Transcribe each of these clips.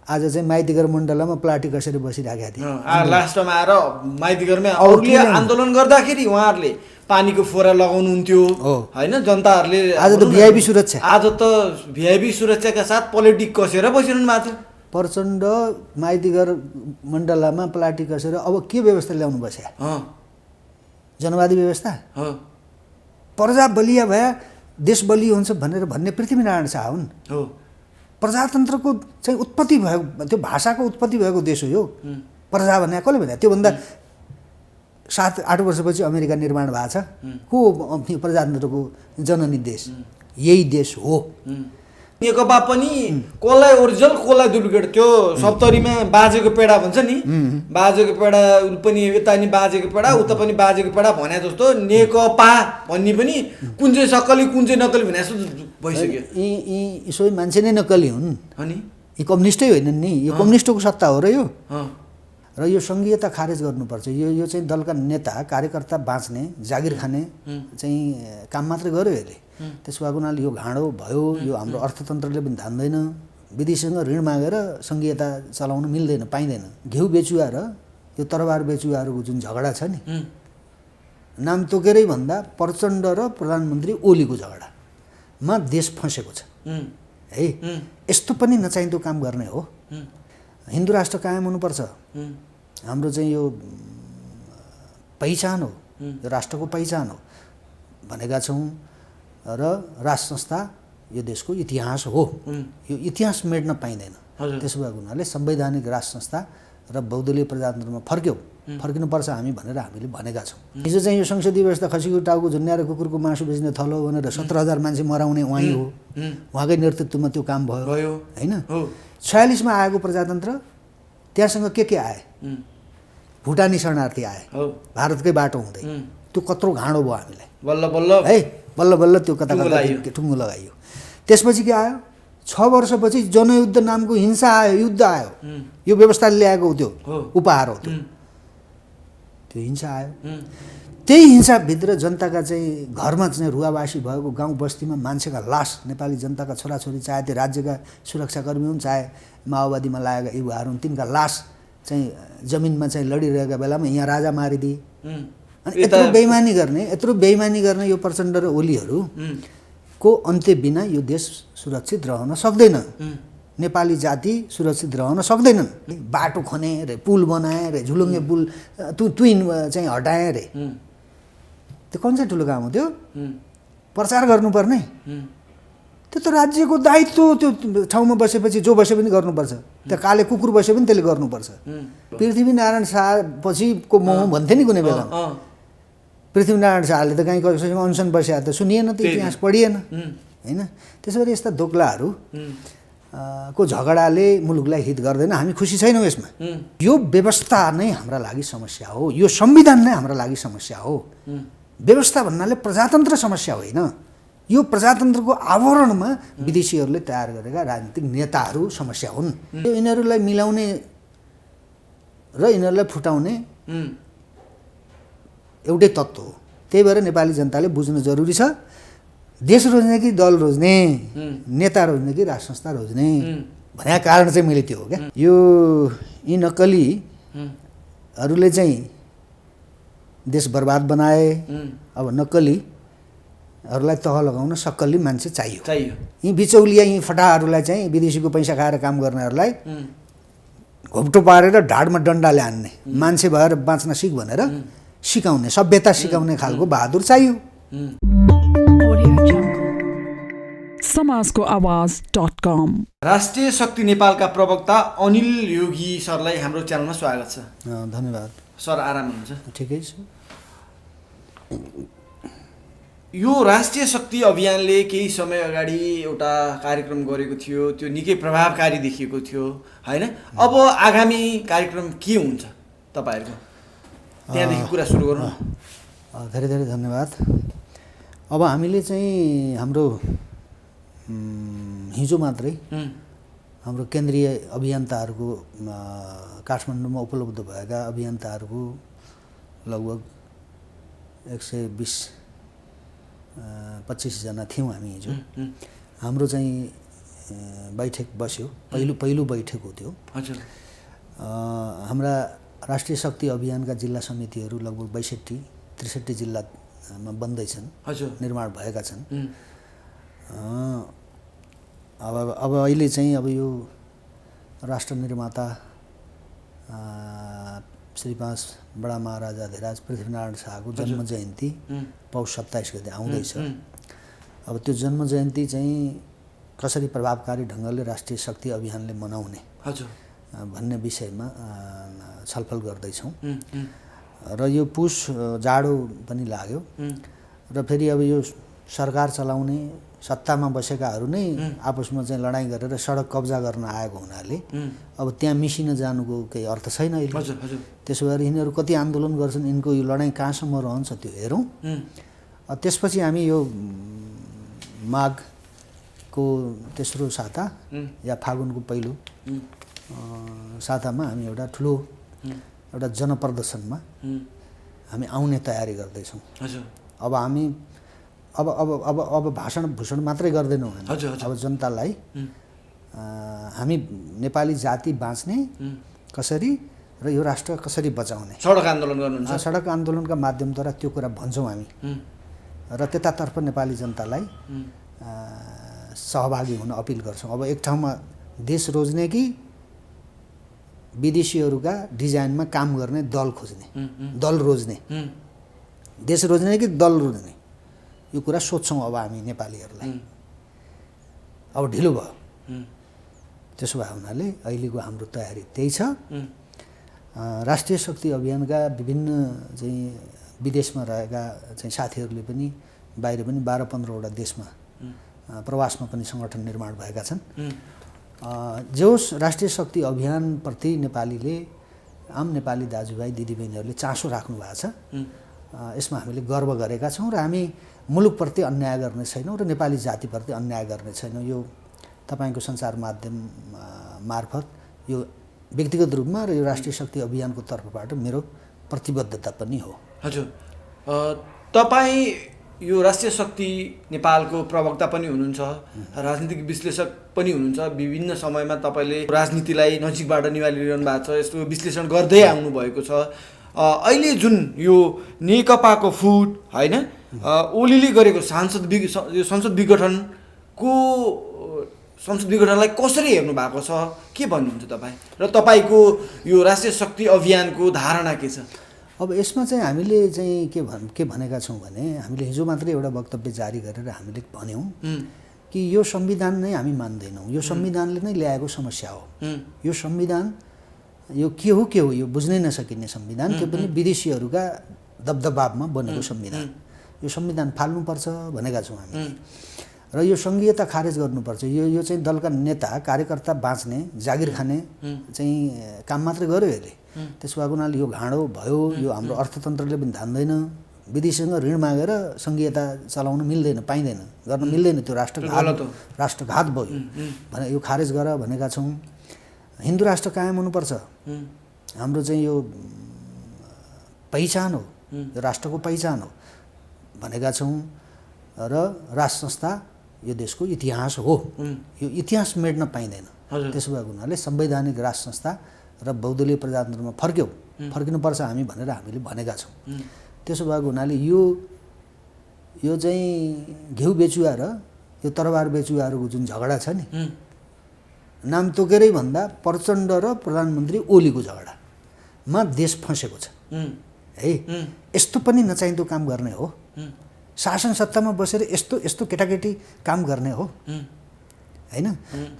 आज चाहिँ माइतीघर मण्डलमा प्लाटी कसेर बसिराखेका थिए लास्टमा आएर माइतीघरमै अरूले आन्दोलन गर्दाखेरि उहाँहरूले पानीको फोरा लगाउनुहुन्थ्यो होइन जनताहरूले आज त भिआइपी सुरक्षा सुरक्षाका साथ पोलिटिक कसेर बसिरहनु भएको थियो प्रचण्ड माइतीघर मण्डलमा प्लाटी कसेर अब के व्यवस्था ल्याउनु बस्या जनवादी व्यवस्था प्रजा बलिया भए देश बलियो हुन्छ भन्ने पृथ्वीनारायण शाह हुन् प्रजातन्त्रको चाहिँ उत्पत्ति भएको त्यो भाषाको उत्पत्ति भएको देश हो यो प्रजा भन्ने कसले भन्यो त्योभन्दा 7-8 वर्षपछि अमेरिका निर्माण भएको छ को प्रजातन्त्रको जननी देश यही देश हो नेकपा पनि कसलाई ओरिजिनल कसलाई डुप्लिकेट त्यो सप्तरीमा बाजेको पेडा भन्छ नि बाजेको पेडा पनि यता नि बाजेको पेडा उता पनि बाजेको पेडा भने जस्तो नेकपा भन्ने पनि कुन चाहिँ सक्कली कुन चाहिँ नक्कली भने जस्तो भइसक्यो यी सबै मान्छे नै नक्कली हुन् अनि यी कम्युनिस्टै होइनन् नि यो कम्युनिस्टको सत्ता हो र यो र यो सङ्घीयता खारेज गर्नुपर्छ यो चाहिँ दलका नेता कार्यकर्ता बाँच्ने जागिर खाने चाहिँ काम मात्रै गर्यो यसले त्यसको हुनाले यो घाँडो भयो यो हाम्रो अर्थतन्त्रले पनि धान्दैन विदेशीसँग ऋण मागेर सङ्घीयता चलाउन मिल्दैन पाइँदैन घिउ बेचुवा र यो तरबार बेचुवाहरूको जुन झगडा छ नि नाम तोकेरै भन्दा प्रचण्ड र प्रधानमन्त्री ओलीको झगडामा देश फँसेको छ है यस्तो पनि नचाहिँदो काम गर्ने हो हिन्दू राष्ट्र कायम हुनुपर्छ हाम्रो चाहिँ यो पहिचान हो यो राष्ट्रको पहिचान हो भनेका छौँ र राष्ट्र संस्था यो देशको इतिहास हो यो इतिहास मेट्न पाइँदैन त्यसो भएको हुनाले संवैधानिक राष्ट्र संस्था र बहुदलीय प्रजातन्त्रमा फर्किनुपर्छ हामी भनेर हामीले भनेका छौँ हिजो चाहिँ यो संसदीय व्यवस्था खसीको टाउको झुन्याएर कुकुरको मासु बेच्ने थलो भनेर 17,000 मान्छे मराउने उहाँै हो उहाँकै नेतृत्वमा त्यो काम भयो होइन 46 मा आएको प्रजातन्त्र त्यहाँसँग के आए भुटानी शरणार्थी आए भारतकै बाटो हुँदै त्यो कत्रो घाँडो भयो हामीलाई बल्ल बल्ल त्यो कता टुङ्गो लगाइयो त्यसपछि के आयो 6 वर्षपछि जनयुद्ध नामको हिंसा आयो युद्ध आयो यो व्यवस्थाले ल्याएको त्यो उपहार हो त्यो हिंसा आयो त्यही हिंसाभित्र जनताका चाहिँ घरमा चाहिँ रुवावासी भएको गाउँ बस्तीमा मान्छेका लास नेपाली जनताका छोराछोरी चाहे त्यो राज्यका सुरक्षाकर्मी हुन् चाहे माओवादीमा लागेका युवाहरू हुन् तिनका लास चाहिँ जमिनमा चाहिँ लडिरहेका बेलामा यहाँ राजा मारिदिए अनि यत्रो बेइमानी गर्ने यो प्रचण्ड र ओलीहरूको अन्त्य बिना यो देश सुरक्षित रहन सक्दैन नेपाली जाति सुरक्षित रहन सक्दैनन् बाटो खने रे पुल बनाए रे झुलुङ्गे पुल तुइन चाहिँ हटाए रे त्यो कुन चाहिँ ठुलो काम हो त्यो प्रचार गर्नुपर्ने त्यो त राज्यको दायित्व त्यो ठाउँमा बसेपछि जो बसे पनि गर्नुपर्छ त्यो काले कुकुर बसे पनि त्यसले गर्नुपर्छ पृथ्वीनारायण शाह पछिको मोह भन्थे नि कुनै बेला पृथ्वीनारायण शाहले त कहीँ कसैसँग अनसन बस्या त सुनिएन त्यो इतिहास पढिएन होइन त्यसो गरी यस्ता दोक्लाहरू को झगडाले मुलुकलाई हित गर्दैन हामी खुसी छैनौँ यसमा यो व्यवस्था नै हाम्रा लागि समस्या हो यो संविधान नै हाम्रा लागि समस्या हो व्यवस्था भन्नाले प्रजातन्त्र समस्या होइन यो प्रजातन्त्रको आवरणमा विदेशीहरूले तयार गरेका राजनीतिक नेताहरू समस्या हुन् यो यिनीहरूलाई मिलाउने र यिनीहरूलाई फुटाउने एउटै तत्त्व हो त्यही भएर नेपाली जनताले बुझ्नु जरुरी छ देश रोज्ने कि दल रोज्ने नेता रोज्ने कि राष्ट्र संस्था रोज्ने भनेको कारण चाहिँ मैले त्यो हो क्या यो यी नक्कलीहरूले चाहिँ देश बर्बाद बनाए अब नक्कलीहरूलाई तह लगाउन सक्कली मान्छे चाहियो यी बिचौलिया यी फटाहरूलाई चाहिँ विदेशीको पैसा खाएर काम गर्नेहरूलाई घोप्टो पारेर ढाडमा डन्डाले हान्ने मान्छे भएर बाँच्न सिक भनेर सिकाउने सभ्यता सिकाउने खालको बहादुर चाहियो समाजको आवाज.com राष्ट्रिय शक्ति नेपालका प्रवक्ता अनिल योगी सरलाई हाम्रो च्यानलमा स्वागत छ धन्यवाद सर आराम हुनुहुन्छ ठिकै छु यो राष्ट्रिय शक्ति अभियानले केही समय अगाडि एउटा कार्यक्रम गरेको थियो त्यो निकै प्रभावकारी देखिएको थियो हैन अब आगामी कार्यक्रम के हुन्छ तपाईहरुको त्यहाँदेखि कुरा सुरु गरौँ धेरै धेरै धन्यवाद अब हामीले चाहिँ हाम्रो हिजो मात्रै हाम्रो केन्द्रीय अभियन्ताहरूको काठमाडौँमा उपलब्ध भएका अभियन्ताहरूको लगभग 120-25 जना थियौँ हामी हिजो हाम्रो चाहिँ बैठक बस्यो, पहिलो बैठक हो त्यो। हजुर। हाम्रा राष्ट्रिय शक्ति अभियानका जिल्ला समितिहरू लगभग 62-63 जिल्लामा बन्दैछन्, हजुर, निर्माण भएका छन्। अब अहिले चाहिँ अब यो राष्ट्र निर्माता श्री 5 बडा महाराजाधिराज पृथ्वीनारायण शाहको जन्म जयन्ती पौष 27 गते आउँदैछ। अब त्यो जन्म जयन्ती चाहिँ कसरी प्रभावकारी ढङ्गले राष्ट्रिय शक्ति अभियानले मनाउने भन्ने विषयमा छलफल गर्दैछौँ। र यो पुस जाडो पनि लाग्यो र फेरि अब यो सरकार चलाउने सत्तामा बसेकाहरू नै आपसमा चाहिँ लडाइँ गरेर सडक कब्जा गर्न आएको हुनाले अब त्यहाँ मिसिन जानुको केही अर्थ छैन अहिले। त्यसो भएर यिनीहरू कति आन्दोलन गर्छन्, यिनको यो लडाइँ कहाँसम्म रहन्छ त्यो हेरौँ। त्यसपछि हामी यो माघको तेस्रो साता या फागुनको पहिलो सातामा हामी एउटा ठुलो एउटा जनप्रदर्शनमा हामी आउने तयारी गर्दैछौँ। अब हामी अब भाषण भूषण मात्रै गर्दैनौँ हामी। अब जनतालाई हामी नेपाली जाति बाँच्ने कसरी र यो राष्ट्र कसरी बचाउने सडक आन्दोलन गर्नुहुन्छ। सडक आन्दोलनका माध्यमद्वारा त्यो कुरा भन्छौँ हामी र त्यतातर्फ नेपाली जनतालाई सहभागी हुन अपिल गर्छौँ। अब एक ठाउँमा देश रोज्ने कि विदेशीहरूका डिजाइनमा काम गर्ने दल खोज्ने, दल रोज्ने, देश रोज्ने कि दल रोज्ने, यो कुरा सोध्छौँ अब हामी नेपालीहरूलाई। अब ढिलो भयो। त्यसो भए हुनाले अहिलेको हाम्रो तयारी त्यही छ। राष्ट्रिय शक्ति अभियानका विभिन्न चाहिँ विदेशमा रहेका चाहिँ साथीहरूले पनि बाहिर पनि 12-15वटा देशमा प्रवासमा पनि सङ्गठन निर्माण भएका छन्। जोस् राष्ट्रिय शक्ति अभियानप्रति नेपालीले आम नेपाली दाजुभाइ दिदीबहिनीहरूले चासो राख्नु भएको छ। यसमा हामीले गर्व गरेका छौँ र हामी मुलुकप्रति अन्याय गर्ने छैनौँ र नेपाली जातिप्रति अन्याय गर्ने छैनौँ। यो तपाईँको सञ्चार माध्यम मार्फत यो व्यक्तिगत रूपमा र यो राष्ट्रिय शक्ति अभियानको तर्फबाट मेरो प्रतिबद्धता पनि हो। हजुर, तपाईँ यो राष्ट्रिय शक्ति नेपालको प्रवक्ता पनि हुनुहुन्छ, राजनीतिक विश्लेषक पनि हुनुहुन्छ। विभिन्न समयमा तपाईँले राजनीतिलाई नजिकबाट निहालिरहनु भएको छ, यस्तो विश्लेषण गर्दै आउनुभएको छ। अहिले जुन यो नेकपाको फुट होइन, ओलीले गरेको संसद विघटनलाई कसरी हेर्नु भएको छ, के भन्नुहुन्छ तपाईँ र तपाईँको यो राष्ट्रिय शक्ति अभियानको धारणा के छ? अब यसमा चाहिँ हामीले चाहिँ के भनेका छौँ भने, हामीले हिजो मात्रै एउटा वक्तव्य जारी गरेर हामीले भन्यौँ कि यो संविधान नै हामी मान्दैनौँ, यो संविधानले नै ल्याएको समस्या हो। यो संविधान यो के हो यो बुझ्नै नसकिने संविधान, त्यो पनि विदेशीहरूका दबदबाबमा बनेको संविधान। यो संविधान फाल्नुपर्छ भनेका छौँ हामी र यो सङ्घीयता खारेज गर्नुपर्छ। यो चाहिँ दलका नेता कार्यकर्ता बाँच्ने जागिर खाने चाहिँ काम मात्रै गर्यो यसले। त्यसो भएको हुनाले यो घाँडो भयो, यो हाम्रो अर्थतन्त्रले पनि धान्दैन। विदेशीसँग ऋण मागेर सङ्घीयता चलाउन मिल्दैन, पाइँदैन, गर्न मिल्दैन। त्यो राष्ट्रघात भयो भने यो खारेज गर भनेका छौँ। हिन्दू राष्ट्र कायम हुनुपर्छ, हाम्रो चाहिँ यो पहिचान हो, यो राष्ट्रको पहिचान हो भनेका छौँ। र राष्ट्र संस्था यो देशको इतिहास हो, यो इतिहास मेट्न पाइँदैन। त्यसो भएको हुनाले संवैधानिक राष्ट्र संस्था र बहुदलीय प्रजातन्त्रमा फर्किनुपर्छ हामी भनेर हामीले भनेका छौँ। त्यसो भएको हुनाले यो चाहिँ घिउ बेचुवा र यो तरबार बेचुवाहरूको जुन झगडा छ नि, नाम तोकेरै भन्दा प्रचण्ड र प्रधानमन्त्री ओलीको झगडामा देश फँसेको छ है। यस्तो पनि नचाहिँदो काम गर्ने हो, शासन सत्तामा बसेर यस्तो केटाकेटी काम गर्ने हो होइन।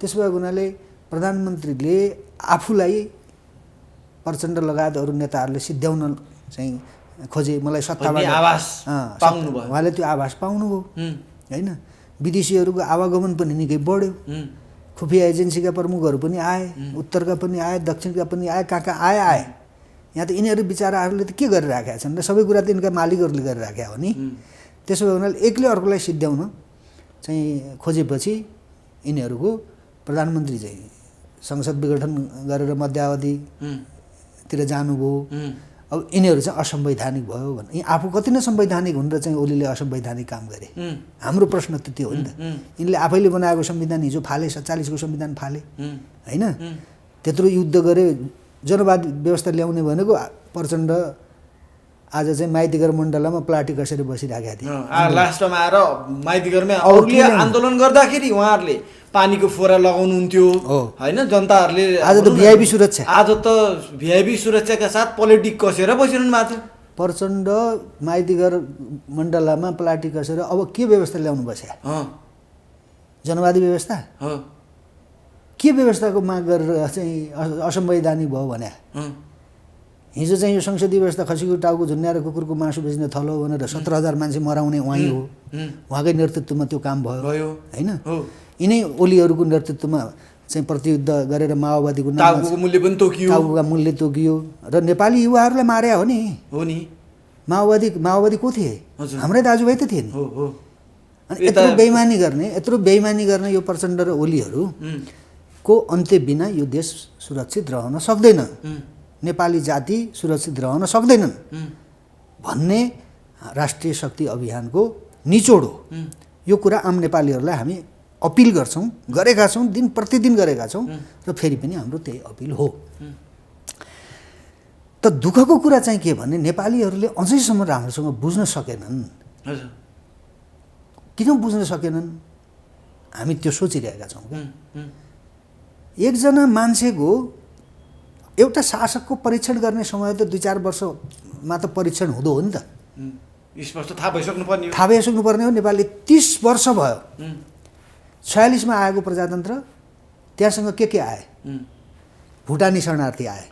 त्यसो भएको हुनाले प्रधानमन्त्रीले आफूलाई प्रचण्ड लगायत अरू नेताहरूले सिद्ध्याउन चाहिँ खोजे, मलाई सत्ताबाट उहाँले त्यो आभास पाउनुभयो होइन। विदेशीहरूको आवागमन पनि निकै बढ्यो, खुफिया एजेन्सीका प्रमुखहरू पनि आए, उत्तरका पनि आए, दक्षिणका पनि आए, कहाँ आए। यहाँ त यिनीहरू बिचराहरूले त के गरिराखेका छन् र सबै कुरा त यिनका मालिकहरूले गरिराखेका हो नि। त्यसो भए हुनाले एकले अर्कोलाई सिद्ध्याउन चाहिँ खोजेपछि यिनीहरूको प्रधानमन्त्री चाहिँ संसद विघटन गरेर मध्यावधितिर जानुभयो अब यिनीहरू चाहिँ असंवैधानिक भयो भने यी आफू कति नै संवैधानिक हुन् र चाहिँ ओलीले असंवैधानिक काम गरे। हाम्रो प्रश्न त त्यो हो नि त। यिनले आफैले बनाएको संविधान हिजो फाले, 47 को संविधान फाले हैन। त्यत्रो युद्ध गरे, जनवादी व्यवस्था ल्याउने भनेको प्रचण्ड आज चाहिँ माइतीघर मण्डलामा प्लाटी कसेर बसिराखेका थिए। लास्टमा आएर माइतीघरमै अरूले आन्दोलन गर्दाखेरि उहाँहरूले पानीको फोरा लगाउनुहुन्थ्यो होइन। जनताहरूले आज त भिआइपी सुरक्षा, आज त भिआइपी सुरक्षाका साथ पोलिटिक कसेर बसिरहनु भएको थियो। प्रचण्ड माइतीघर मण्डलामा प्लाटी कसेर अब के व्यवस्था ल्याउनु बस्या? जनवादी व्यवस्था के व्यवस्थाको माग गरेर चाहिँ असंवैधानिक भयो भने? हिजो चाहिँ यो संसदीय व्यवस्था खसीको टाउको झुन्याएर कुकुरको मासु बेच्ने थलो भनेर 17,000 मान्छे मराउने उहाँ हो। उहाँकै नेतृत्वमा त्यो काम भयो हैन। यिनै ओलीहरूको नेतृत्वमा चाहिँ प्रतियुद्ध गरेर माओवादीको टाउको मूल्य पनि तोकियो, टाउको मूल्य तोकियो र नेपाली युवाहरूलाई मार्या हो नि। माओवादी को थिए? हाम्रै दाजुभाइ त थिए नि। अनि यत्रो बेइमानी गर्ने यो प्रचण्ड र ओलीहरू को अन्त्य बिना यो देश सुरक्षित रहन सक्दैन, नेपाली जाति सुरक्षित रहन सक्दैनन् भन्ने राष्ट्रिय शक्ति अभियानको निचोड हो। यो कुरा आम नेपालीहरूलाई हामी अपिल गर्छौँ, गरेका छौँ, दिन प्रतिदिन गरेका छौँ र फेरि पनि हाम्रो त्यही अपिल हो। त दुःखको कुरा चाहिँ के भने नेपालीहरूले अझैसम्म राम्रोसँग बुझ्न सकेनन्। किन बुझ्न सकेनन्? हामी त्यो सोचिरहेका छौँ। एकजना मान्छेको एउटा शासकको परीक्षण गर्ने समय त 2-4 वर्षमा त परीक्षण हुँदो हो नि त। स्पष्ट थाहा भइसक्नुपर्ने हो। नेपालले 30 वर्ष भयो। 46 मा आएको प्रजातन्त्र, त्यहाँसँग के आए? भुटानी शरणार्थी आए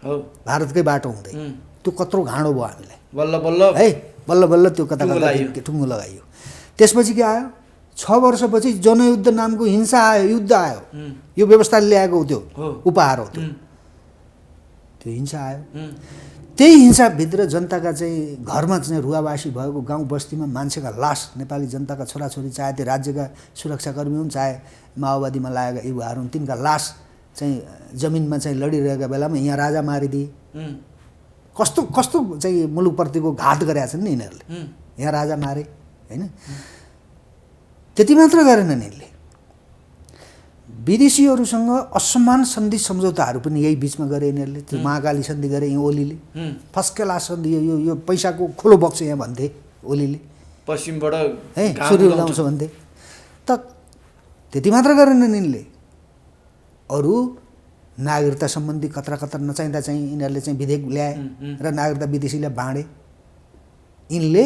भारतकै बाटो हुँदै। त्यो कत्रो घाँडो भयो हामीलाई। बल्ल बल्ल त्यो कता टुङ्गो लगाइयो। त्यसपछि के आयो? 6 वर्षपछि जनयुद्ध नामको हिंसा आयो, युद्ध आयो। यो व्यवस्थाले ल्याएको त्यो उपहार हो। त्यो हिंसा आयो। त्यही हिंसाभित्र जनताका चाहिँ घरमा चाहिँ रुवावासी भएको गाउँ बस्तीमा मान्छेका लास, नेपाली जनताका छोराछोरी, चाहे त्यो राज्यका सुरक्षाकर्मी हुन् चाहे माओवादीमा लागेका युवाहरू हुन्, तिनका लास चाहिँ जमिनमा चाहिँ लडिरहेका बेलामा यहाँ राजा मारिदिए। कस्तो कस्तो चाहिँ मुलुकप्रतिको घात गरेका छन् नि यिनीहरूले। यहाँ राजा मारे होइन। त्यति मात्र गरेनन् यिनले, विदेशीहरूसँग असमान सन्धि सम्झौताहरू पनि यही बिचमा गरे यिनीहरूले। त्यो महाकाली सन्धि गरे यहाँ ओलीले। फर्स्ट क्लास सन्धि, यो पैसाको खोलो बक्स यहाँ भन्थे ओलीले, पश्चिमबाट सूर्य उदाउँछ भन्थे। त त्यति मात्र गरेनन् यिनले, अरू नागरिकता सम्बन्धी कतरा नचाहिँदा चाहिँ यिनीहरूले चाहिँ विधेयक ल्याए र नागरिकता विदेशीलाई बाँडे। यिनले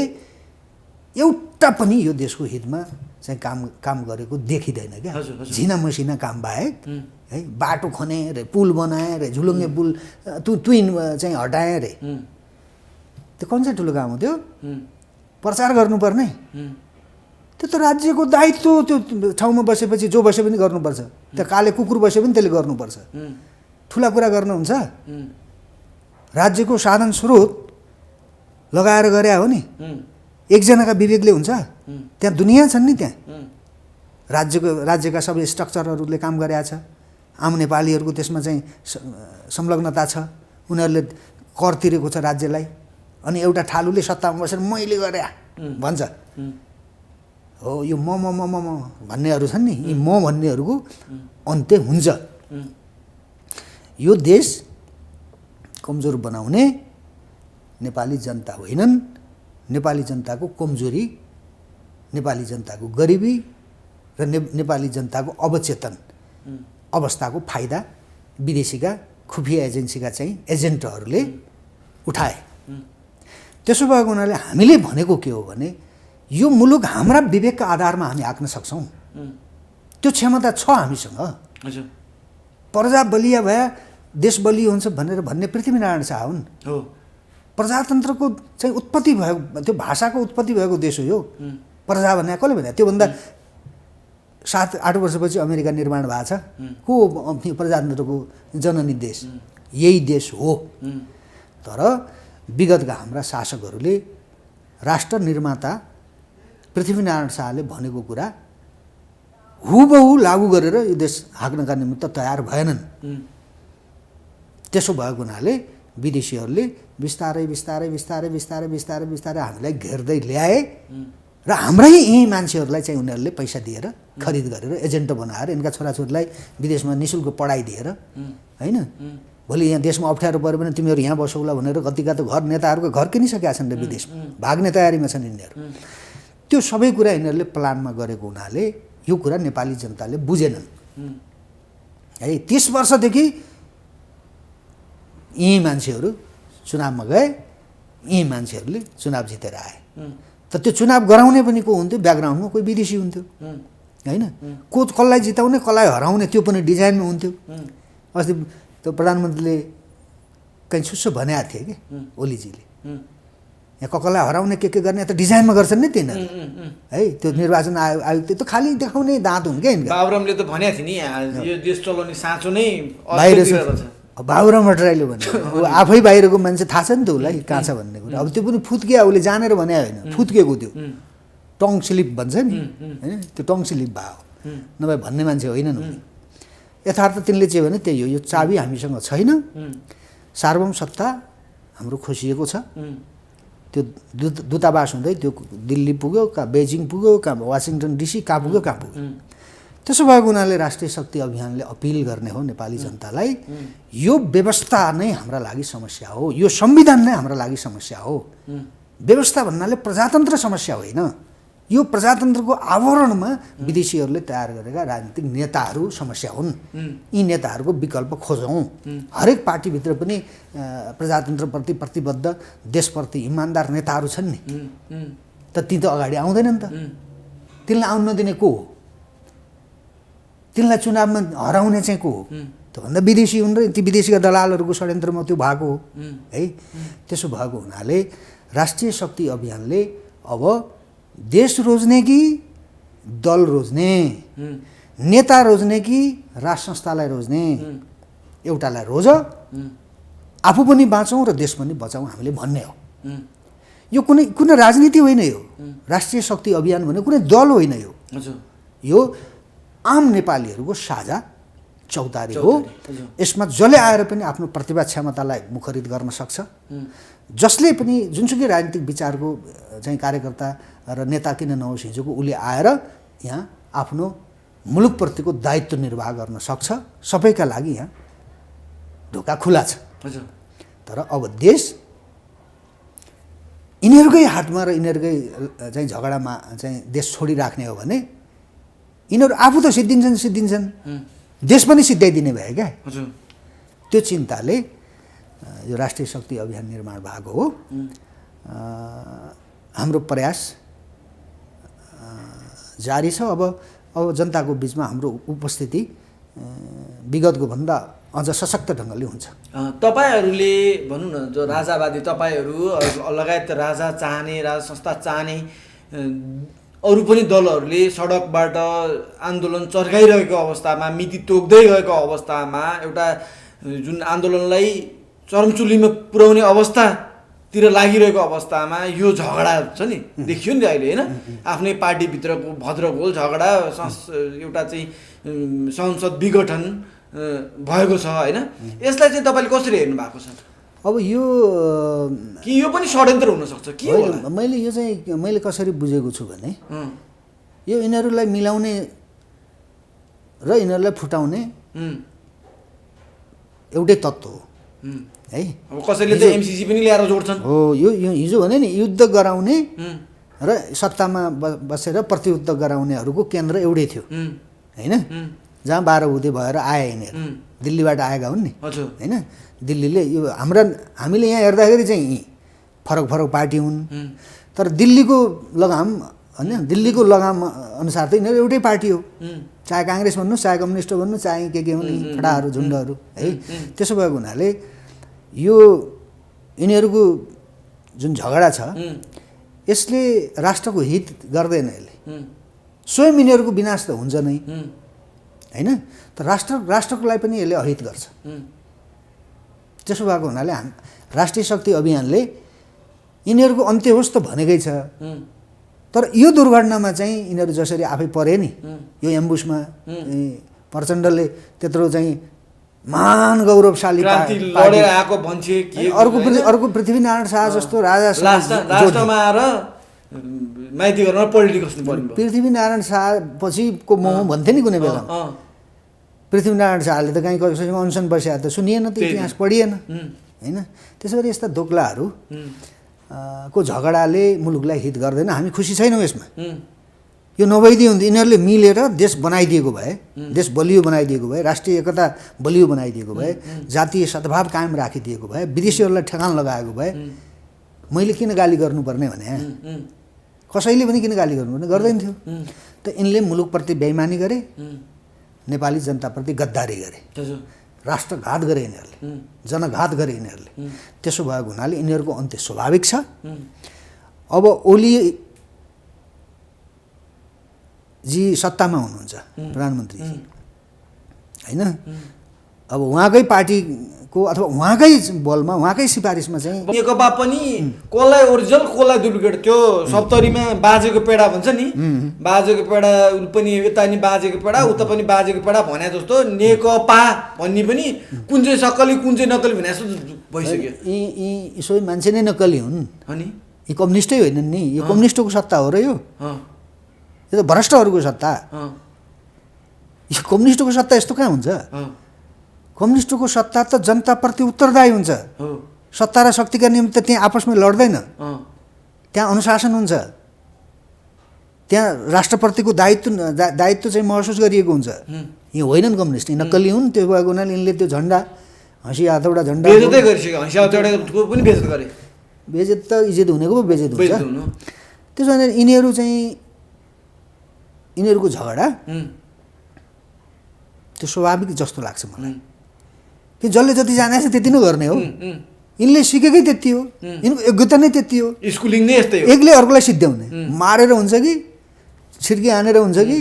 एउटा पनि यो देशको हितमा चाहिँ काम गरेको देखिँदैन क्या। झिना मसिना काम बाहेक है। बाटो खने रे, पुल बनाए रे, झुलुङ्गे पुल तुइन चाहिँ हटाए रे। त्यो कुन चाहिँ ठुलो काम हो त्यो? प्रचार गर्नुपर्ने। त्यो त राज्यको दायित्व। त्यो ठाउँमा बसेपछि जो बसे पनि गर्नुपर्छ। त्यो काले कुकुर बसे पनि त्यसले गर्नुपर्छ। ठुला कुरा गर्नुहुन्छ? राज्यको साधन स्रोत लगाएर गरे हो नि। एकजनाका विवेकले हुन्छ? त्यहाँ दुनियाँ छन् नि। त्यहाँ राज्यका सबै स्ट्रक्चरहरूले काम गरेका छ। आम नेपालीहरूको त्यसमा चाहिँ संलग्नता छ। उनीहरूले कर तिरेको छ राज्यलाई। अनि एउटा ठालुले सत्तामा बसेर मैले गरे भन्छ। हो यो म भन्नेहरू छन् नि, यी म भन्नेहरूको अन्त्य हुन्छ। यो देश कमजोर बनाउने नेपाली जनता होइनन्। नेपाली जनताको कमजोरी, नेपाली जनताको गरिबी र नेपाली जनताको अवचेतन अवस्थाको फाइदा विदेशीका खुफिया एजेन्सीका चाहिँ एजेन्टहरूले उठाए। त्यसो भएको हुनाले हामीले भनेको के हो भने यो मुलुक हाम्रा विवेकका आधारमा हामी हाँक्न सक्छौँ। त्यो क्षमता छ हामीसँग। प्रजा बलिया भए देश बलियो हुन्छ भन्ने पृथ्वीनारायण शाह हुन्। प्रजातन्त्रको चाहिँ उत्पत्ति भएको, त्यो भाषाको उत्पत्ति भएको देश हो यो। प्रजा भने कसले भने? त्योभन्दा 7-8 वर्षपछि अमेरिका निर्माण भएको छ। को प्रजातन्त्रको जननी देश? यही देश हो। तर विगतका हाम्रा शासकहरूले, राष्ट्र निर्माता पृथ्वीनारायण शाहले भनेको कुरा हुबहु लागू गरेर यो देश हाँक्नका निमित्त तयार भएनन्। त्यसो भएको हुनाले विदेशीहरूले बिस्तारै बिस्तारै बिस्तारै बिस्तारै बिस्तारै बिस्तारै हामीलाई घेर्दै ल्याए र हाम्रै यही मान्छेहरूलाई चाहिँ उनीहरूले पैसा दिएर खरिद गरेर एजेन्ट बनाएर यिनका छोराछोरीलाई विदेशमा निःशुल्क पढाइदिएर होइन भोलि यहाँ देशमा अप्ठ्यारो पऱ्यो भने तिमीहरू यहाँ बसौला भनेर कतिका त नेताहरूको घर किनिसकेका छन् र विदेशमा भाग्ने तयारीमा छन् यिनीहरू त्यो सबै कुरा यिनीहरूले प्लानमा गरेको हुनाले यो कुरा नेपाली जनताले बुझेनन् है 30 वर्षदेखि यी मान्छेहरू चुनावमा गए यी मान्छेहरूले चुनाव जितेर आए त त्यो चुनाव गराउने पनि को हुन्थ्यो ब्याकग्राउन्डमा कोही विदेशी हुन्थ्यो होइन कसलाई जिताउने कसलाई हराउने त्यो पनि डिजाइनमा हुन्थ्यो अस्ति त्यो प्रधानमन्त्रीले कहीँ छुस्सो भनेको थिए कि ओलीजीले यहाँ कसलाई हराउने के गर्ने त डिजाइनमा गर्छन् नि तिनीहरू है त्यो निर्वाचन आयोग त्यो खालि देखाउने दाँत हुन् क्या यिनका बाबुरामले त भनेको थियो नि यो देश चलाउने साँचो नै बाहिर बाबुराम भट्टराईले भने ऊ आफै बाहिरको मान्छे थाहा छ नि त उसलाई कहाँ छ भन्ने कुरा अब त्यो पनि फुत्किया उसले जानेर भने होइन फुत्किएको त्यो टङ स्लिप भन्छ नि होइन त्यो टङ स्लिप भयो नभए भन्ने मान्छे होइनन् उनी यथार्थ तिनले चाहिँ भने त्यही हो यो चाबी हामीसँग छैन सार्वभौम सत्ता हाम्रो खोसिएको छ त्यो दूतावास हुँदै त्यो दिल्ली पुग्यो कहाँ बेजिङ पुग्यो कहाँ वासिङटन डिसी कहाँ पुग्यो त्यसो भएको हुनाले राष्ट्रिय शक्ति अभियानले अपिल गर्ने हो नेपाली जनतालाई यो व्यवस्था नै हाम्रा लागि समस्या हो यो संविधान नै हाम्रा लागि समस्या हो व्यवस्था भन्नाले प्रजातन्त्र समस्या होइन यो प्रजातन्त्रको आवरणमा विदेशीहरूले तयार गरेका राजनीतिक नेताहरू समस्या हुन् यी नेताहरूको विकल्प खोजौँ हरेक पार्टीभित्र पनि प्रजातन्त्रप्रति प्रतिबद्ध देशप्रति इमान्दार नेताहरू छन् नि त ती त अगाडि आउँदैनन् त तिनलाई आउन नदिने को हो तिनलाई चुनावमा हराउने चाहिँ को हो त्योभन्दा विदेशी हुन् र ती विदेशीका दलालहरूको षड्यन्त्रमा त्यो भएको हो है त्यसो भएको हुनाले राष्ट्रिय शक्ति अभियानले अब देश रोज्ने कि दल रोज्ने नेता रोज्ने कि राज संस्थालाई रोज्ने एउटालाई रोज आफू पनि बाँचौँ र देश पनि बचाउँ हामीले भन्ने हो यो कुनै राजनीति होइन यो राष्ट्रिय शक्ति अभियान भने कुनै दल होइन यो आम नेपालीहरूको साझा चौतारी हो यसमा जसले आएर पनि आफ्नो प्रतिभा क्षमतालाई मुखरित गर्न सक्छ जसले पनि जुनसुकै राजनीतिक विचारको चाहिँ कार्यकर्ता र नेता किन नहोस् हिजोको उसले आएर यहाँ आफ्नो मुलुकप्रतिको दायित्व निर्वाह गर्न सक्छ सबैका लागि यहाँ ढोका खुला छ तर अब देश यिनीहरूकै हातमा र यिनीहरूकै चाहिँ झगडामा चाहिँ देश छोडिराख्ने हो भने यिनीहरू आफू त सिद्धिन्छन् देश पनि सिद्ध्याइदिने भयो क्या त्यो चिन्ताले यो राष्ट्रिय शक्ति अभियान निर्माण भएको हो हाम्रो प्रयास जारी छ अब जनताको बिचमा हाम्रो उपस्थिति विगतको भन्दा अझ सशक्त ढङ्गले हुन्छ तपाईहरूले भनौँ न जो राजावादी तपाईँहरू लगायत राजा चाहने राजा संस्था चाहने अरू पनि दलहरूले सडकबाट आन्दोलन चर्काइरहेको अवस्थामा मिति तोक्दै गएको अवस्थामा एउटा जुन आन्दोलनलाई चरमचुलीमा पुर्याउने अवस्थातिर लागिरहेको अवस्थामा यो झगडा छ नि देखियो नि अहिले होइन आफ्नै पार्टीभित्रको भद्रगोल झगडा एउटा चाहिँ संसद विघटन भएको छ होइन यसलाई चाहिँ तपाईँले कसरी हेर्नु भएको छ अब यो कि यो पनि षड्यन्त्र हुनसक्छ के हो मैले यो चाहिँ मैले कसरी बुझेको छु भने यो यिनीहरूलाई मिलाउने र यिनीहरूलाई फुटाउने एउटै तत्त्व हो है अब कसैले त एमसीसी पनि ल्याएर जोड्छन् हो यो हिजो भने नि युद्ध गराउने र सत्तामा बसेर प्रतियुद्ध गराउनेहरूको केन्द्र एउटै थियो होइन जहाँ 12 बुधे भएर आए यिनीहरू दिल्लीबाट आएका हुन् नि होइन दिल्लीले यो हामीले यहाँ हेर्दाखेरि चाहिँ यी फरक पार्टी हुन् तर दिल्लीको लगाम होइन दिल्लीको लगाम अनुसार त यिनीहरू एउटै पार्टी हो चाहे काङ्ग्रेस भन्नुहोस् चाहे कम्युनिस्ट भन्नुहोस् चाहे के हुन् फटाहरू झुन्डहरू है त्यसो भएको हुनाले यो यिनीहरूको जुन झगडा छ यसले राष्ट्रको हित गर्दैन यसले स्वयं यिनीहरूको विनाश त हुन्छ नै होइन तर राष्ट्रको लागि पनि यसले अहित गर्छ त्यसो भएको हुनाले राष्ट्रिय शक्ति अभियानले यिनीहरूको अन्त्य होस् त भनेकै छ तर यो दुर्घटनामा चाहिँ यिनीहरू जसरी आफै परे नि यो एम्बुसमा प्रचण्डले त्यत्रो चाहिँ महान गौरवशाली क्रान्ति लडेर आएको भन्छे के अर्को पृथ्वीनारायण शाह जस्तो राजा लास्टमा आएर माइती घरमा पोलिटिक्स पर्नु पृथ्वीनारायण शाह पछिको मोह भन्थे नि कुनै बेला पृथ्वीनारायण शाहले त कहीँ कसैसँग अनसन बस्या त सुनिएन त्यो इतिहास पढिएन होइन। त्यसो गरी यस्ता दोक्लाहरू को झगडाले मुलुकलाई हित गर्दैन। हामी खुसी छैनौँ यसमा। यो नभइदियो भने यिनीहरूले मिलेर देश बनाइदिएको भए, देश बलियो बनाइदिएको भए, राष्ट्रिय एकता बलियो बनाइदिएको भए, जातीय सद्भाव कायम राखिदिएको भए, विदेशीहरूलाई ठेगान लगाएको भए मैले किन गाली गर्नुपर्ने भने, कसैले पनि किन गाली गर्नुपर्ने, गर्दैन थियो। त यिनले मुलुकप्रति बेइमानी गरे, नेपाली जनताप्रति गद्दारी गरे, राष्ट्रघात गरे यिनीहरूले, जनघात गरे यिनीहरूले। त्यसो भएको हुनाले यिनीहरूको अन्त्य स्वाभाविक छ। अब ओली जी सत्तामा हुनुहुन्छ, प्रधानमन्त्रीजी होइन। अब उहाँकै पार्टीको अथवा उहाँकै बलमा, उहाँकै सिफारिसमा चाहिँ नेकपा पनि कसलाई ओरिजिनल कसलाई डुप्लिकेट, त्यो सप्तरीमा बाजेको पेडा भन्छ नि, बाजेको पेडा पनि यता नि बाजेको पेडा उता पनि बाजेको पेडा भने जस्तो नेकपा भन्ने पनि कुन चाहिँ सक्कली कुन चाहिँ नक्कली भने जस्तो भइसक्यो। यी सबै मान्छे नै नक्कली हुन् अनि यी कम्युनिस्टै होइनन् नि। यो कम्युनिस्टको सत्ता हो र यो त भ्रष्टहरूको सत्ता। यो कम्युनिस्टको सत्ता यस्तो कहाँ हुन्छ? कम्युनिस्टको सत्ता त जनताप्रति उत्तरदायी हुन्छ। सत्ता र शक्तिका निमित्त त्यहाँ आपसमा लड्दैन, त्यहाँ अनुशासन हुन्छ, त्यहाँ राष्ट्रप्रतिको दायित्व चाहिँ महसुस गरिएको हुन्छ। यी होइनन् कम्युनिस्ट, यी नक्कली हुन्। त्यो भएको हुनाले यिनले त्यो झन्डा, हँसी हातौडा झन्डा बेइज्जतै गरिसक्यो। हँसी हातौडाको पनि बेइज्जत गरे। बेइज्जत त इज्जत हुनेको पो बेइज्जत हुन्छ। त्यसो भने यिनीहरू चाहिँ, यिनीहरूको झगडा त्यो स्वाभाविक जस्तो लाग्छ मलाई। कि जसले जति जानेछ त्यति नै गर्ने हो। यिनले सिकेकै त्यति हो, यिनको योग्यता नै त्यति हो। स्कुलिङ नै यस्तै हो। एकले अर्कोलाई सिद्ध्याउने, मारेर हुन्छ कि छिर्की हानेर हुन्छ कि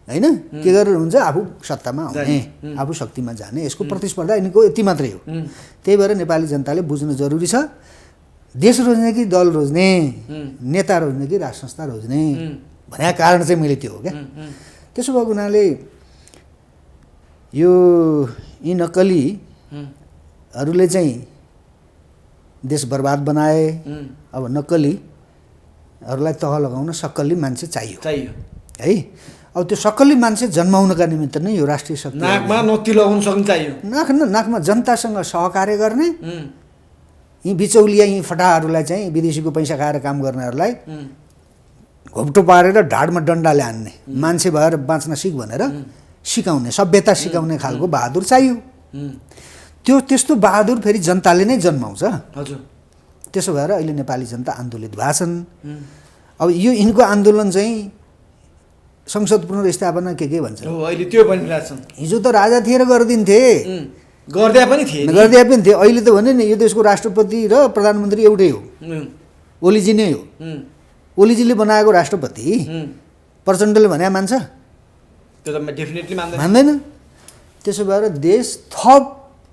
होइन, के गरेर हुन्छ, आफू सत्तामा आउने, आफू शक्तिमा जाने, यसको प्रतिस्पर्धा यिनको यति मात्रै हो। त्यही भएर नेपाली जनताले बुझ्नु जरुरी छ, देश रोज्ने कि दल रोज्ने, नेता रोज्ने कि राज संस्था रोज्ने भन्ने कारण चाहिँ मैले त्यो हो क्या। त्यसो भएको हुनाले यो यी नक्कलीहरूले चाहिँ देश बर्बाद बनाए। अब नक्कलीहरूलाई तह लगाउन सक्कली मान्छे चाहियो है। अब त्यो सक्कली मान्छे जन्माउनका निमित्त नै यो राष्ट्रिय शक्ति, नाकमा नत्ती लगाउन सक्नु चाहियो। नाकमा जनतासँग सहकार्य गर्ने, यी बिचौलिया यी फटाहरूलाई चाहिँ विदेशीको पैसा खाएर काम गर्नेहरूलाई घोप्टो पारेर ढाडमा डन्डाले हान्ने, मान्छे भएर बाँच्न सिक भनेर सिकाउने, सभ्यता सिकाउने खालको बहादुर चाहियो। त्यस्तो बहादुर फेरि जनताले नै जन्माउँछ। हजुर। त्यसो भएर अहिले नेपाली जनता आन्दोलित भएछन्। अब यो यिनको आन्दोलन चाहिँ संसद पुनर्स्थापना के भन्छ अहिले त्यो भनिरहेछन्। हिजो त राजा थिए र गरिदिन्थे, गर्दै पनि थिए। अहिले त भने नि यो देशको राष्ट्रपति र प्रधानमन्त्री एउटै हो, ओलीजी नै हो। ओलीजीले बनाएको राष्ट्रपति प्रचण्डले भने मान्छ? त्यो त डेफिनेटली मान्दैन। त्यसो भएर देश थप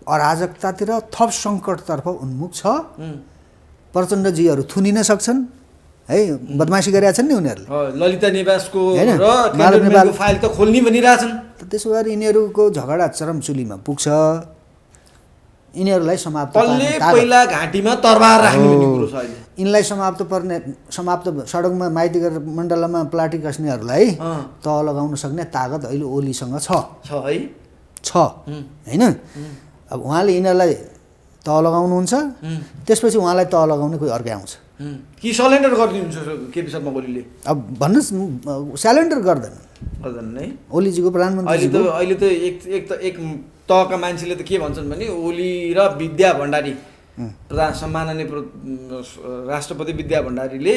अराजकतातिर, थप सङ्कटतर्फ उन्मुख छ। प्रचण्डजीहरू थुनिन सक्छन् है, बदमासी गरेका छन् नि उनीहरूले। ललिता निवासको र केन्द्रको फाइल त खोल्ने भनिरहेछन्। त्यसो भएर यिनीहरूको झगडा चरमचुलीमा पुग्छ। यिनीहरूलाई समाप्त पहिला घाँटीमा तरबार राख्ने कुरो छ अहिले। यिनलाई समाप्त सडकमा माइतीघर मण्डलमा प्लाटी कस्नेहरूलाई तह लगाउन सक्ने तागत अहिले ओलीसँग छ होइन। अब उहाँले यिनीहरूलाई तह लगाउनुहुन्छ, त्यसपछि उहाँलाई तह लगाउने कोही अर्कै आउँछ कि सरेन्डर गरिदिनुहुन्छ केपी शर्मा ओलीले? अब भन्नुहोस्, स्यालेन्डर गर्दैन नै ओलीजीको प्रधानमन्त्री। अहिले त एक तहका मान्छेले त के भन्छन् भने ओली र विद्या भण्डारी, प्रधान सम्माननीय राष्ट्रपति विद्या भण्डारीले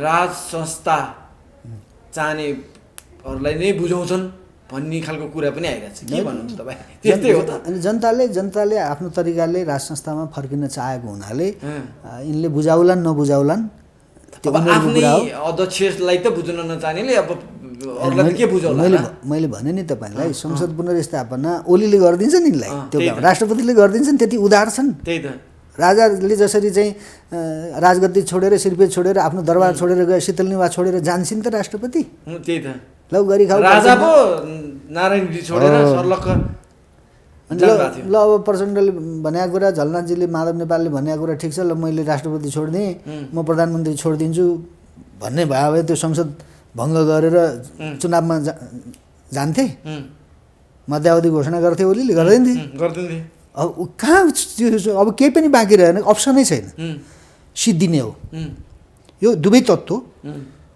राज संस्था चाहनेहरूलाई नै बुझाउँछन् भन्ने खालको कुरा पनि आइरहेको छ। के भन्नुहुन्छ तपाईँ? त्यस्तै हो त। अनि जनताले आफ्नो तरिकाले राज संस्थामा फर्किन चाहेको हुनाले यिनले बुझाउलान् नबुझाउलान् त्यो आफ्नै अध्यक्षलाई त बुझ्न नचाहनेले अब अरूलाई के बुझाउला? मैले भने नि तपाईँलाई, संसद पुनर्स्थापना ओलीले गरिदिन्छ नि यिनलाई, त्यो राष्ट्रपतिले गरिदिन्छन्। त्यति उदार छन्। त्यही त। राजाले जसरी चाहिँ राजगद्दी छोडेर, सिरपेज छोडेर, आफ्नो दरबार छोडेर गए, शीतल निवास छोडेर जान्छन् त राष्ट्रपति। त्यही त। लौ गरी खाऊ। राजा पो नारायणजी छोडेर सर्लक्क अनि जानुभएको थियो। ल अब प्रचण्डले भनेको कुरा, झलनाथजीले माधव नेपालले भनेको कुरा ठिक छ, ल मैले राष्ट्रपति छोडिदिएँ, म प्रधानमन्त्री छोडिदिन्छु भन्ने भयो भए त्यो संसद भङ्ग गरेर चुनावमा जान्थे, मध्यावधि घोषणा गर्थे, ओलीले गर्दैन थिए। गर्दैन। अब कहाँ त्यो अब केही पनि बाँकी रहेन, अप्सनै छैन, सिद्धिने हो। यो दुवै तत्त्व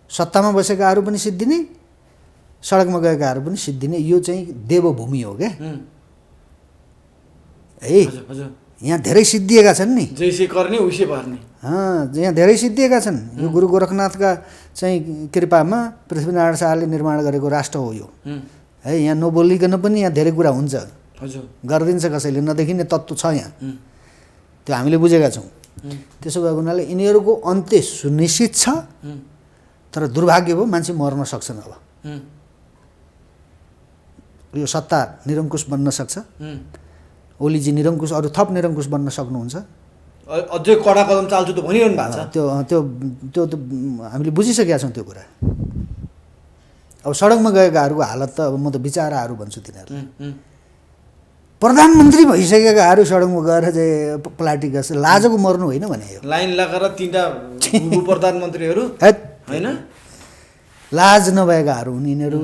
सत्तामा बसेकाहरू पनि सिद्धिने, सडकमा गएकाहरू पनि सिद्धिने, यो चाहिँ देवभूमि हो क्या है। यहाँ धेरै सिद्धिएका छन् नि, जैसे गर्ने उसे भर्ने। यहाँ धेरै सिद्धिएका छन्। यो गुरु गोरखनाथका चाहिँ कृपामा पृथ्वीनारायण शाहले निर्माण गरेको राष्ट्र हो यो है। यहाँ नबोलिकन पनि यहाँ धेरै कुरा हुन्छ, गरिदिन्छ कसैले, नदेखिने तत्त्व छ यहाँ, त्यो हामीले बुझेका छौँ। त्यसो भएको हुनाले यिनीहरूको अन्त्य सुनिश्चित छ, तर दुर्भाग्य हो मान्छे मर्न सक्छन्। अब यो सत्ता निरङ्कुश बन्न सक्छ, ओलीजी निरङ्कुश, अरू थप निरङ्कुश बन्न सक्नुहुन्छ। अझै कडा कदम चाल्छु त भनिरहनु भएको छ। त्यो त्यो त्यो त हामीले बुझिसकेका छौँ त्यो कुरा। अब सडकमा गएकाहरूको हालत त अब म त बिचाराहरू भन्छु तिनीहरू। प्रधानमन्त्री भइसकेकाहरू सडकमा गएर चाहिँ प्लास्टिक गर्छ, लाजको मर्नु होइन भने यो लाइन लगाएर 3टा प्रधानमन्त्रीहरू होइन, लाज नभएकाहरू हुन् यिनीहरू।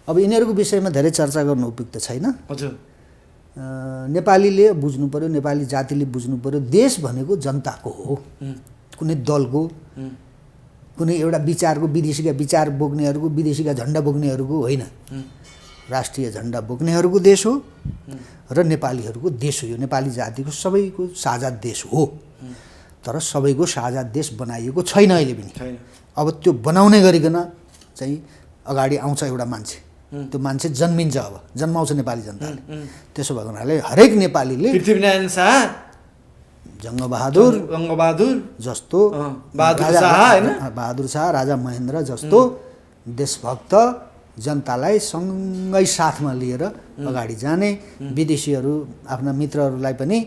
अब यिनीहरूको विषयमा धेरै चर्चा गर्नु उपयुक्त छैन। हजुर, नेपालीले बुझ्नु पर्यो, नेपाली जातिले बुझ्नु पर्यो, देश भनेको जनताको हो, कुनै दलको, कुनै एउटा विचारको, विदेशीका विचार बोक्नेहरूको, विदेशीका झन्डा बोक्नेहरूको होइन। राष्ट्रिय झन्डा बोक्नेहरूको देश हो र नेपालीहरूको देश हो। यो नेपाली जातिको सबैको साझा देश हो, तर सबैको साझा देश बनाइएको छैन अहिले पनि। अब त्यो बनाउने गरिकन चाहिँ अगाडि आउँछ एउटा मान्छे, त्यो मान्छे जन्मिन्छ, अब जन्माउँछ नेपाली जनताले। त्यसो भएको हुनाले हरेक नेपालीले पृथ्वीनारायण शाह, जङ्गबहादुर जस्तो, बहादुर शाह, राजा महेन्द्र जस्तो देशभक्त जनतालाई सँगै साथमा लिएर अगाडि जाने, विदेशीहरू आफ्ना मित्रहरूलाई पनि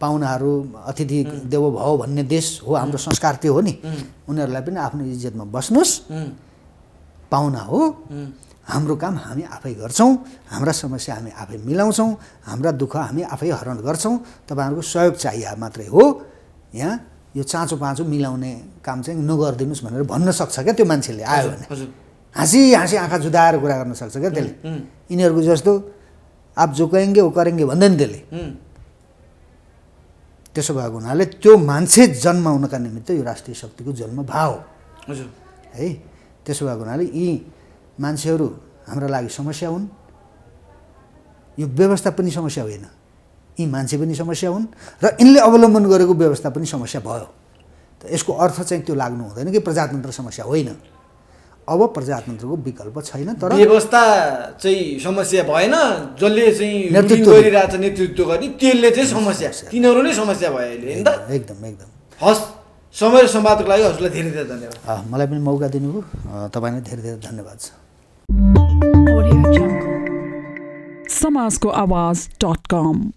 पाहुनाहरू अतिथि देवो भव भन्ने देश हो हाम्रो संस्कार, त्यो हो नि। उनीहरूलाई पनि आफ्नो इज्जतमा बस्नुहोस्, पाहुना हो, हाम्रो काम हामी आफै गर्छौँ, हाम्रा समस्या हामी आफै मिलाउँछौँ, हाम्रा दुःख हामी आफै हरण गर्छौँ, तपाईँहरूको सहयोग चाहिए मात्रै हो। यहाँ यो चाँचो पाँचो मिलाउने काम चाहिँ नगरिदिनुहोस् भनेर भन्न सक्छ क्या त्यो मान्छेले आयो भने। हाँसी हाँसी आँखा जुदाएर कुरा गर्न सक्छ क्या त्यसले। यिनीहरूको जस्तो आप जो कहेंगे वो करेंगे भन्दैन त्यसले। त्यसो भएको हुनाले त्यो मान्छे जन्माउनका निमित्त यो राष्ट्रिय शक्तिको जन्म भयो है। त्यसो भएको हुनाले यी मान्छेहरू हाम्रा लागि समस्या हुन्, यो व्यवस्था पनि समस्या होइन, यी मान्छे पनि समस्या हुन् र यिनले अवलम्बन गरेको व्यवस्था पनि समस्या भयो। त यसको अर्थ चाहिँ त्यो लाग्नु हुँदैन कि प्रजातन्त्र समस्या होइन। अब प्रजातन्त्रको विकल्प छैन, तर व्यवस्था चाहिँ समस्या भएन, जसले चाहिँ नेतृत्व गरिरहेछ नेतृत्व गर्ने त्यसले चाहिँ समस्या, तिनीहरू नै समस्या भयो अहिले हैन त। एकदम एकदम। हस्, समय र संवादको लागि हजुरलाई धेरै धेरै धन्यवाद। मलाई पनि मौका दिनुभयो, तपाईँलाई धेरै धेरै धन्यवाद छ। समाजको आवाज.com